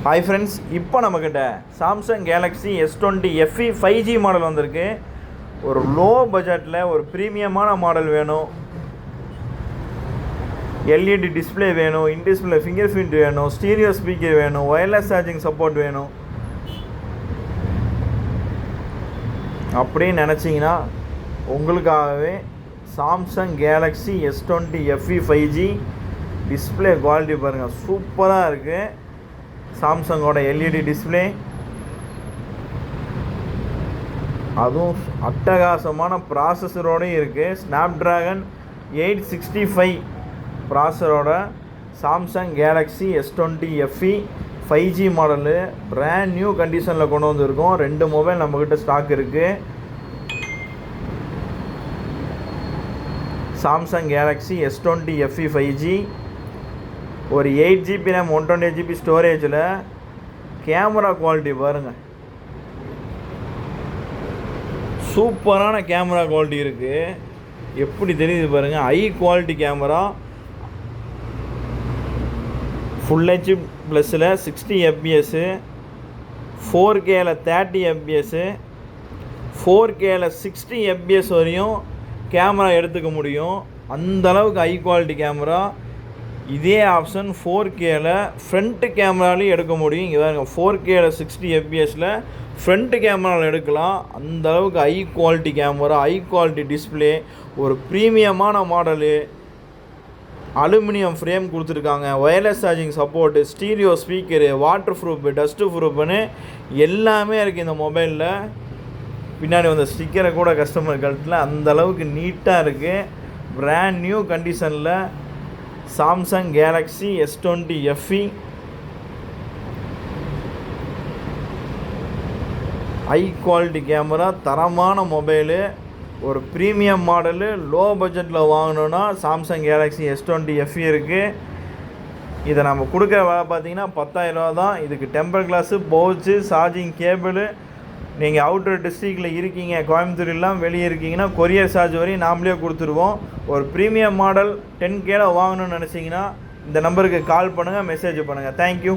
Hi friends, இப்போ நம்மக்கிட்ட Samsung Galaxy S20 FE 5G model வந்திருக்கு. ஒரு லோ பட்ஜெட்டில் ஒரு ப்ரீமியமான மாடல் வேணும், எல்இடி டிஸ்பிளே வேணும், இன்டிஸ்பிளே ஃபிங்கர் பிரிண்ட் வேணும், ஸ்டீரியோ ஸ்பீக்கர் வேணும், ஒயர்லெஸ் சார்ஜிங் சப்போர்ட் வேணும் அப்படின்னு நினச்சிங்கன்னா உங்களுக்காகவே Samsung Galaxy S20 FE 5G display quality பாருங்கள், சூப்பராக இருக்குது. சாம்சங்கோட எல்இடி டிஸ்பிளே, அதுவும் அட்டகாசமான ப்ராசஸரோடையும் இருக்குது. ஸ்னாப்ட்ராகன் 865 ப்ராசஸரோட Samsung Galaxy S20 FE 5G model brand new கண்டிஷனில் கொண்டு வந்திருக்கோம். 2 மொபைல் நம்மக்கிட்ட ஸ்டாக் இருக்குது. Samsung Galaxy S20 FE 5G ஒரு 8GB RAM 128GB ஸ்டோரேஜில். Camera quality பாருங்கள், சூப்பரான கேமரா குவாலிட்டி இருக்குது. எப்படி தெரியுது பாருங்கள், high quality camera. Full HD ப்ளஸில் 60 fps, 4Kல 30 fps, 4Kல 60 fps வரையும் கேமரா எடுத்துக்க முடியும். அந்தளவுக்கு ஹை குவாலிட்டி கேமரா. இதே ஆப்ஷன் 4Kல ஃப்ரண்ட்டு கேமராலையும் எடுக்க முடியும். இங்கே பாருங்கள், 4Kல 60 fpsல ஃப்ரண்ட்டு கேமராவில் எடுக்கலாம். அந்தளவுக்கு high quality camera, high quality display, ஒரு ப்ரீமியமான மாடலு. அலுமினியம் ஃப்ரேம் கொடுத்துருக்காங்க, wireless charging support, stereo speaker, waterproof, dust ப்ரூஃப்னு எல்லாமே இருக்குது இந்த மொபைலில். பின்னாடி வந்த ஸ்டிக்கரை கூட கஸ்டமர் கழட்டல, அந்தளவுக்கு நீட்டாக இருக்குது. பிராண்ட் நியூ கண்டிஷனில் Samsung Galaxy S20 FE high quality camera, தரமான மொபைலு, ஒரு ப்ரீமியம் மாடலு. லோ பட்ஜெட்டில் வாங்கணுன்னா சாம்சங் கேலக்ஸி S20 FE இருக்குது. இதை நம்ம கொடுக்குற வேலை பார்த்தீங்கன்னா 10,000 ரூபா தான். இதுக்கு temper class, pouch, charging cable. நீங்கள் அவுட்டர் டிஸ்ட்ரிக்டில் இருக்கீங்க, கோயம்புத்தூர்லாம் வெளியே இருக்கீங்கன்னா கொரியர் சார்ஜ் வரையும் நாமளே கொடுத்துருவோம். ஒரு ப்ரீமியம் மாடல் 10Kல வாங்கணும்னு நினச்சிங்கன்னா இந்த நம்பருக்கு கால் பண்ணுங்கள், மெசேஜ் பண்ணுங்கள். தேங்க்யூ.